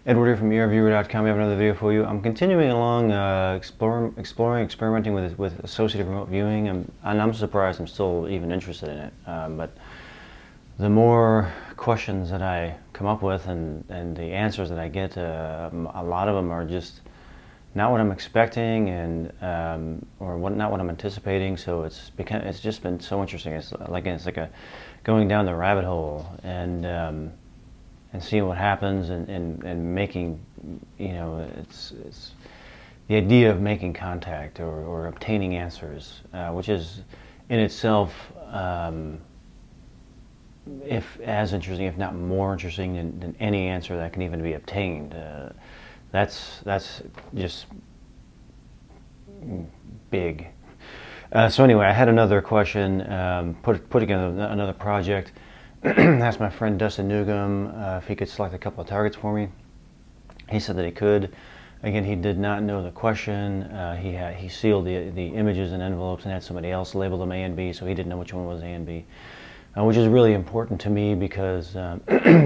Edward here from earviewer.com. I have another video for you. I'm continuing along experimenting with associative remote viewing, and I'm surprised I'm still even interested in it. But the more questions that I come up with and the answers that I get, a lot of them are just not what I'm expecting, and not what I'm anticipating. So it's just been so interesting. It's like going down the rabbit hole and seeing what happens and making, it's the idea of making contact or obtaining answers, which is in itself, if as interesting, if not more interesting than any answer that can even be obtained. That's just big. So anyway, I had another question, put together another project. Asked my friend Dustin Newcomb if he could select a couple of targets for me. He said that he could. Again, he did not know the question. He sealed the images in envelopes and had somebody else label them A and B, so he didn't know which one was A and B, which is really important to me because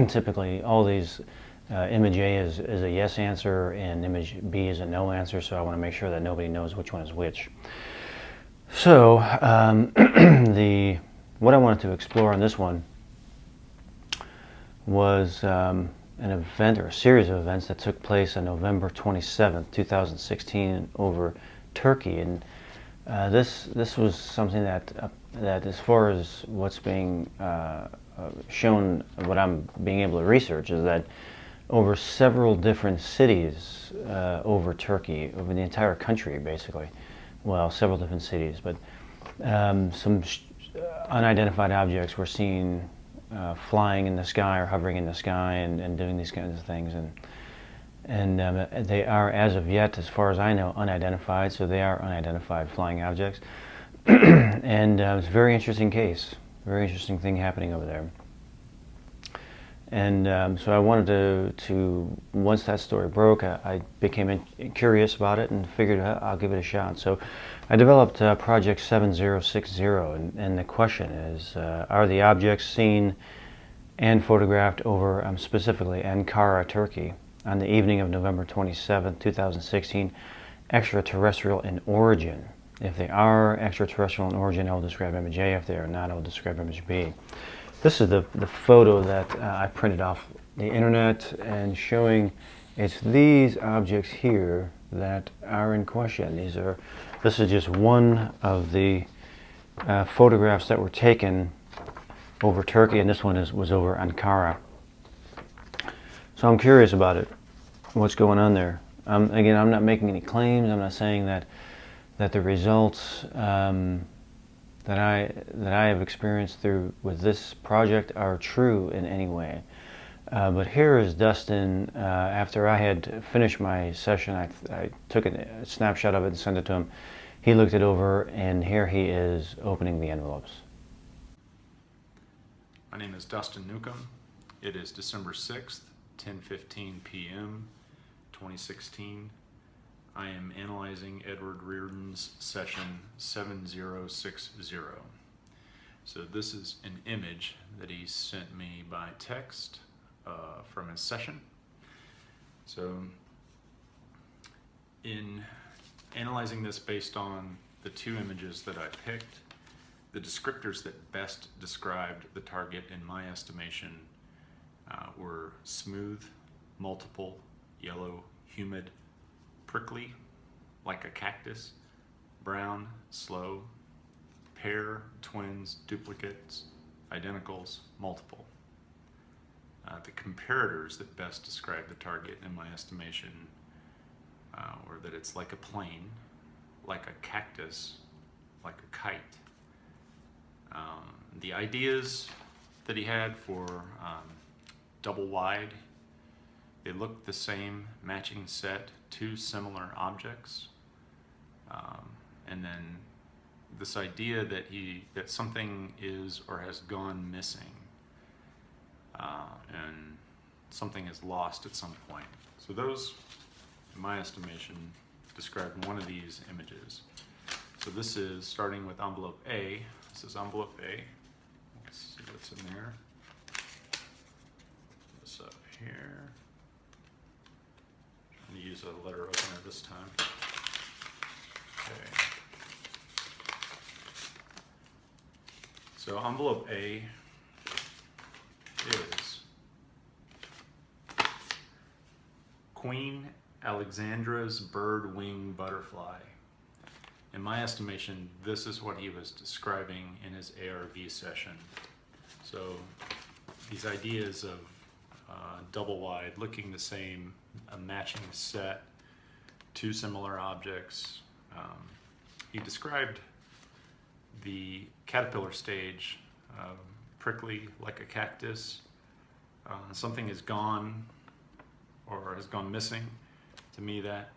typically all these image A is a yes answer and image B is a no answer, so I want to make sure that nobody knows which one is which. So what I wanted to explore on this one was an event, or a series of events, that took place on November 27th, 2016 over Turkey. And this was something that as far as what's being shown, what I'm being able to research, is that over several different cities over Turkey, over the entire country basically, well, several different cities, but some unidentified objects were seen flying in the sky or hovering in the sky and doing these kinds of things, and they are, as of yet, as far as I know, unidentified. So they are unidentified flying objects, and it's a very interesting case, very interesting thing happening over there. And so I wanted to once that story broke, I became curious about it and figured I'll give it a shot. So I developed Project 7060, and the question is, are the objects seen and photographed over specifically Ankara, Turkey, on the evening of November 27, 2016, extraterrestrial in origin? If they are extraterrestrial in origin, I will describe image A. If they are not, I will describe image B. This is the photo that I printed off the internet, and showing it's these objects here that are in question. This is just one of the photographs that were taken over Turkey, and this one was over Ankara. So I'm curious about it, what's going on there. Again, I'm not making any claims. I'm not saying that the results that I have experienced with this project are true in any way. But here is Dustin. After I had finished my session, I took a snapshot of it and sent it to him. He looked it over, and here he is opening the envelopes. My name is Dustin Newcomb. It is December 6th, 10:15 p.m., 2016. I am analyzing Edward Reardon's session 7060. So this is an image that he sent me by text from his session. So in analyzing this based on the two images that I picked, the descriptors that best described the target in my estimation were smooth, multiple, yellow, humid, prickly, like a cactus, brown, slow, pair, twins, duplicates, identicals, multiple. The comparators that best describe the target in my estimation were that it's like a plane, like a cactus, like a kite. The ideas that he had for double wide, they looked the same, matching set, two similar objects, and then this idea that something is or has gone missing, and something is lost at some point. So those, in my estimation, describe one of these images. So this is starting with envelope A. This is envelope A. Let's see what's in there. This up here. I'm going to use a letter opener this time. Okay. So envelope A is Queen Alexandra's bird wing butterfly. In my estimation, this is what he was describing in his ARV session. So these ideas of double wide, looking the same, a matching set, two similar objects. He described the caterpillar stage, prickly like a cactus. Something is gone or has gone missing. To me, that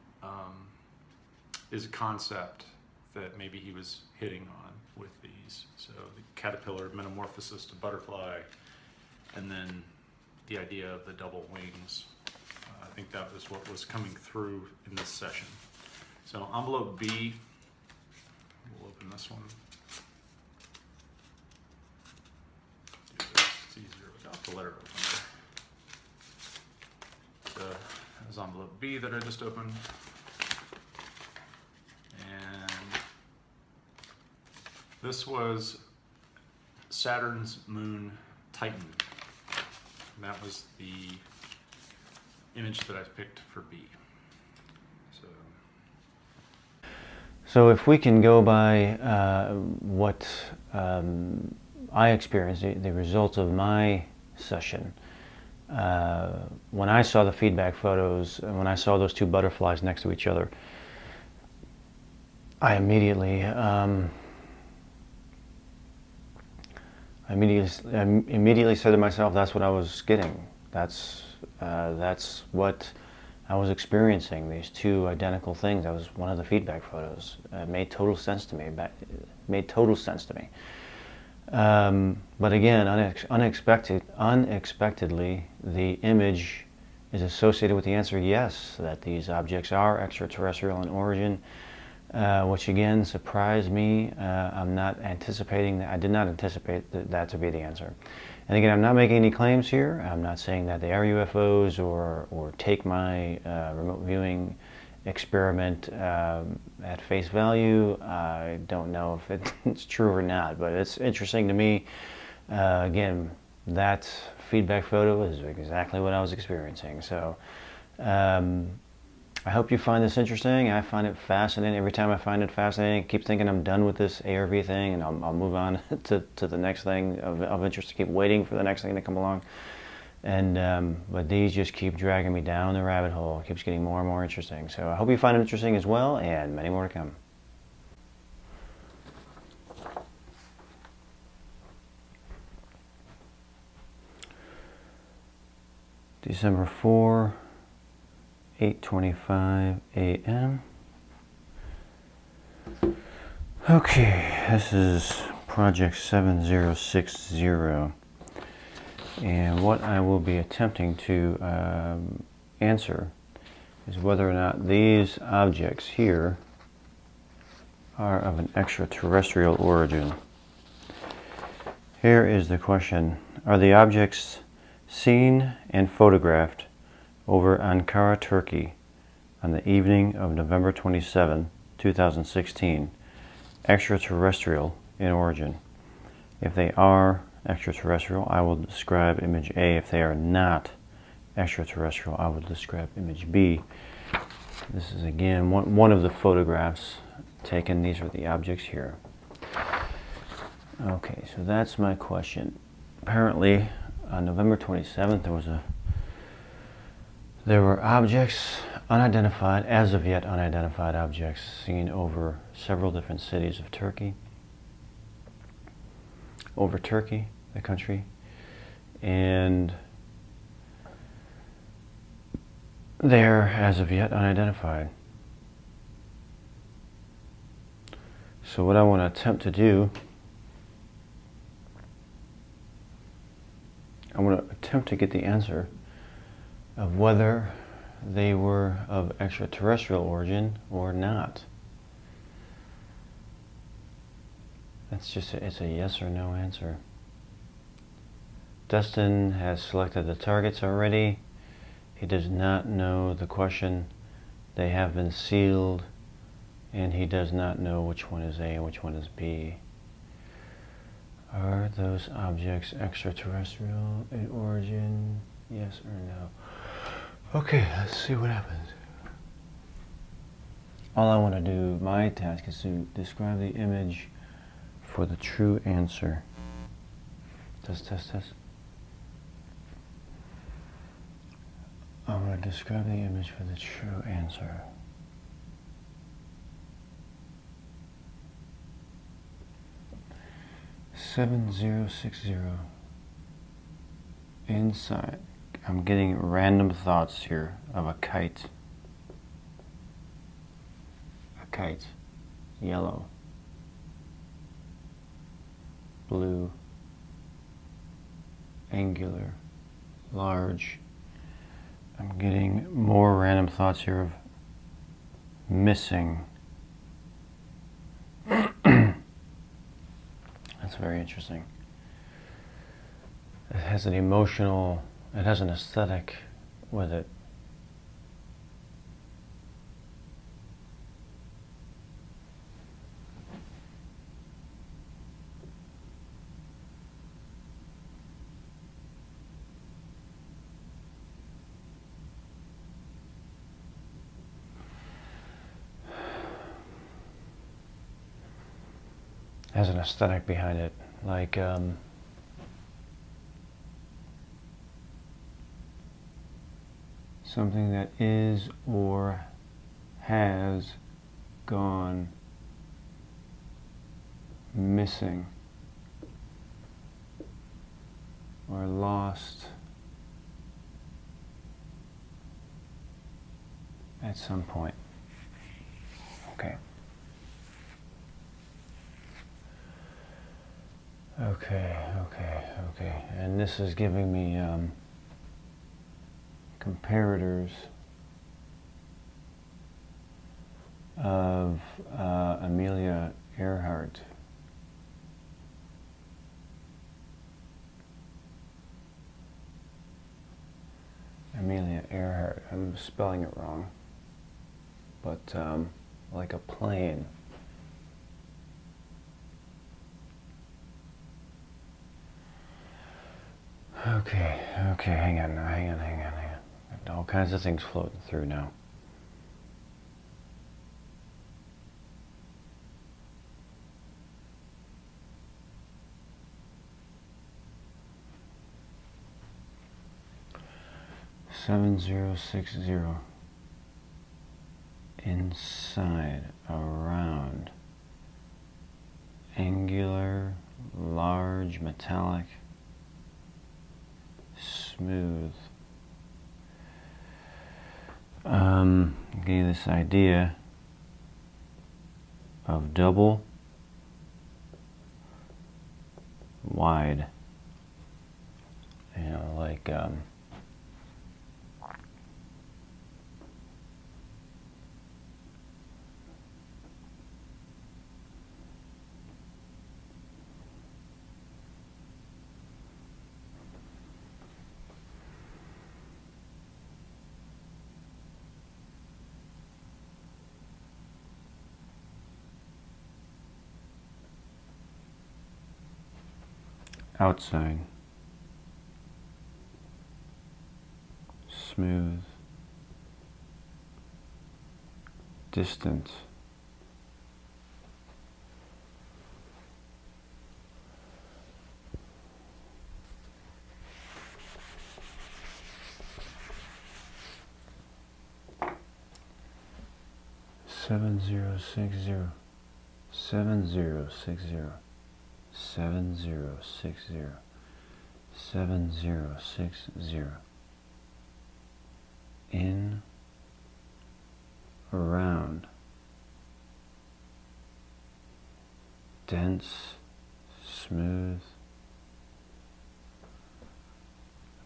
is a concept that maybe he was hitting on with these. So the caterpillar metamorphosis to butterfly, and then the idea of the double wings. I think that was what was coming through in this session. So envelope B, we'll open this one. Do this, it's easier without the letter opener. So that was envelope B that I just opened. And this was Saturn's moon Titan. And that was the image that I picked for B. So if we can go by what I experienced, the results of my session, when I saw the feedback photos, and when I saw those two butterflies next to each other, I immediately said to myself, that's what I was getting. That's what I was experiencing. These two identical things. That was one of the feedback photos. It made total sense to me. But again, unexpectedly, the image is associated with the answer yes, that these objects are extraterrestrial in origin. Which again surprised me. I'm not anticipating that. I did not anticipate that to be the answer. And again, I'm not making any claims here. I'm not saying that they are UFOs or take my remote viewing experiment at face value. I don't know if it's true or not, but it's interesting to me. Again, that feedback photo is exactly what I was experiencing. So. I hope you find this interesting. I find it fascinating. Every time I find it fascinating, I keep thinking I'm done with this ARV thing, and I'll move on to the next thing of interest. To keep waiting for the next thing to come along. And but these just keep dragging me down the rabbit hole. It keeps getting more and more interesting. So I hope you find it interesting as well, and many more to come. December 4. 8:25 a.m. Okay, this is project 7060, and what I will be attempting to answer is whether or not these objects here are of an extraterrestrial origin. Here is the question: are the objects seen and photographed over Ankara, Turkey, on the evening of November 27, 2016, extraterrestrial in origin? If they are extraterrestrial, I will describe image A. If they are not extraterrestrial, I will describe image B. This is again one of the photographs taken. These are the objects here. Okay, so that's my question. Apparently, on November 27th, there were objects, unidentified, as of yet unidentified objects, seen over several different cities of Turkey, over Turkey, the country, and they're as of yet unidentified. So what I want to attempt to do, I want to attempt to get the answer of whether they were of extraterrestrial origin or not. It's a yes or no answer. Dustin has selected the targets already. He does not know the question They have been sealed, and he does not know which one is A and which one is B. Are those objects extraterrestrial in origin? Yes or no? Okay, let's see what happens. All I want to do, my task is to describe the image for the true answer. Test. I want to describe the image for the true answer. $7060. Inside, I'm getting random thoughts here of a kite. A kite. Yellow. Blue. Angular. Large. I'm getting more random thoughts here of missing. That's very interesting. It has an emotional, it has an aesthetic with it. Has an aesthetic behind it, like something that is or has gone missing or lost at some point. Okay. Okay. And this is giving me comparators of Amelia Earhart. Amelia Earhart. I'm spelling it wrong, but like a plane. Okay, hang on. All kinds of things floating through now. $7060. Inside, around, angular, large, metallic, smooth. Getting this idea of double, wide, like outside, smooth, distant, $7060. In, around, dense, smooth,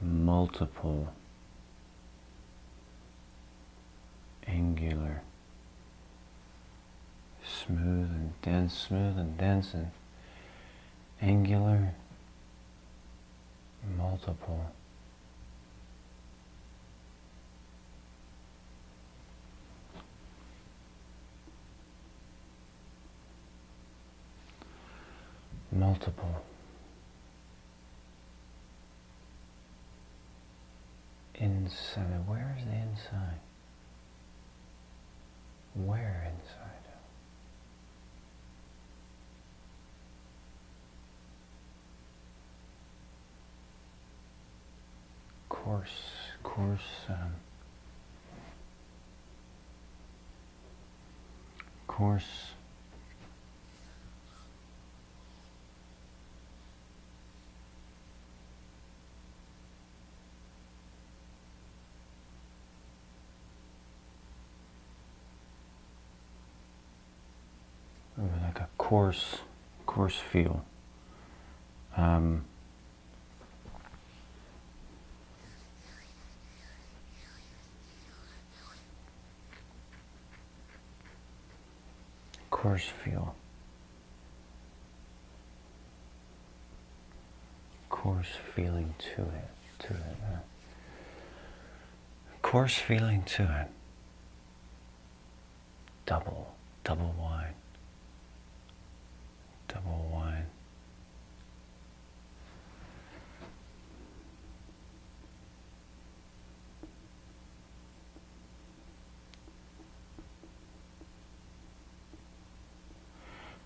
multiple, angular, smooth and dense and angular, multiple. multiple inside. Where is the inside? Where inside? Course like a coarse feel. Coarse feel. Coarse feeling to it. Coarse feeling to it. Double wide. Double wide.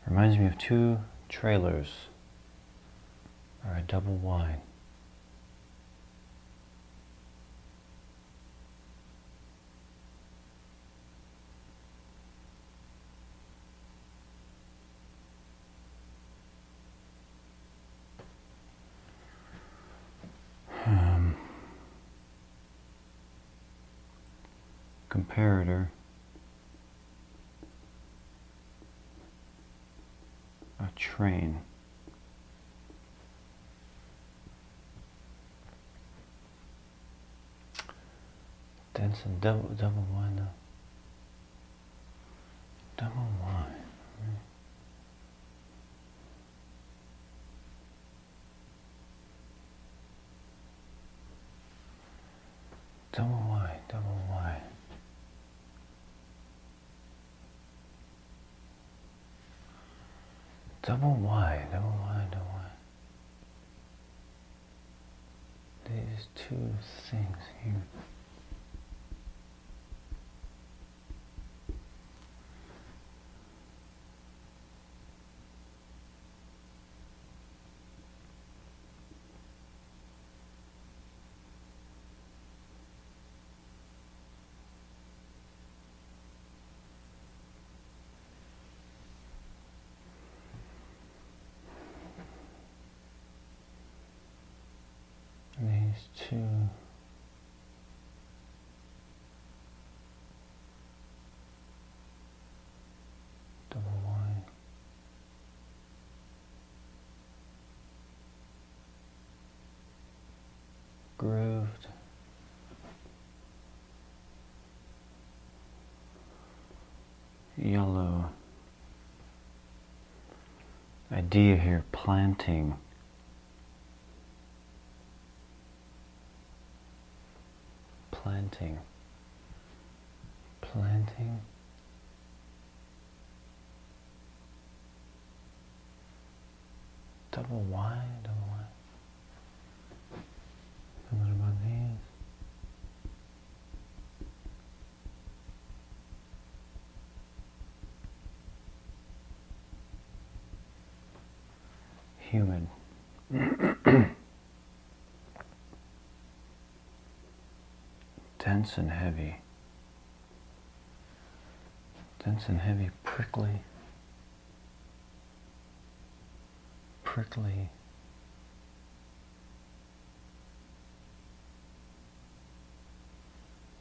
Reminds me of two trailers, or a double wide. Comparator. A train. Dense and double wide though. Double wide. Double wide, double wide. Double wide, double wide, double wide. These two things here. These two double wide. Grooved. Yellow. Idea here, planting. Planting. Double wide. And what about these? Humid. Dense and heavy. Dense and heavy, prickly.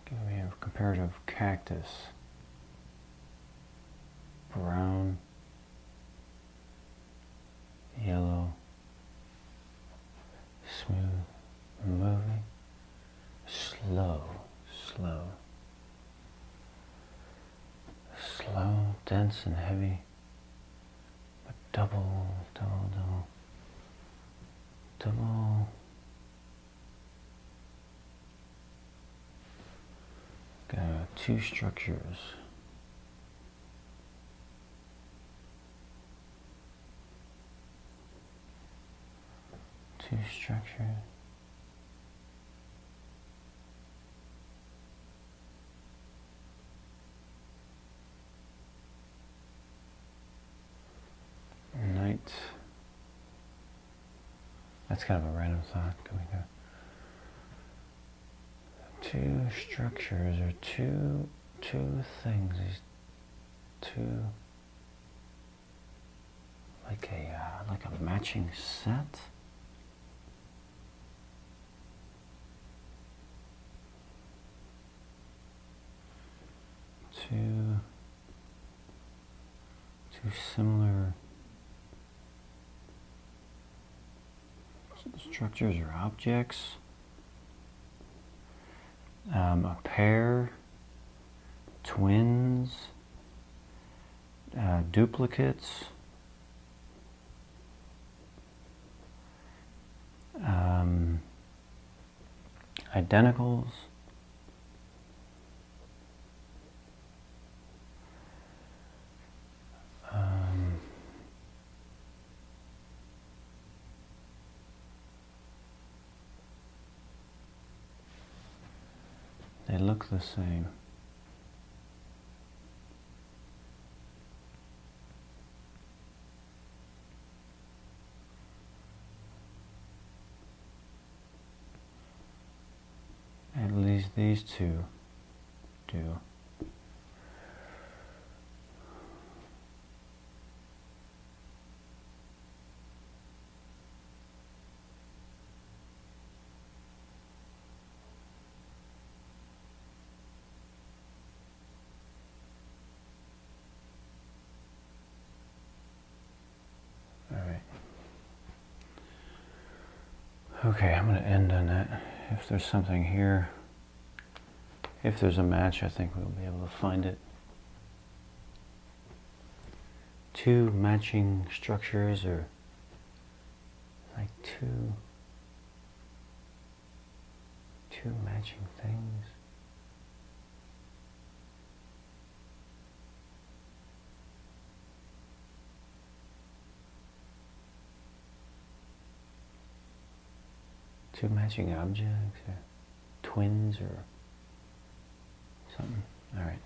Give me a comparative cactus. Brown, yellow, smooth, moving, slow, dense and heavy, but double. Got two structures. Two structures. Night. That's kind of a random thought coming up. Two structures or two things. These two, like a matching set. Two similar structures or objects. A pair, twins, duplicates, identicals, they look the same. At least these two do. Okay, I'm going to end on that. If there's something here, if there's a match, I think we'll be able to find it. Two matching structures, or like two matching things. Two matching objects, or twins, or something. All right.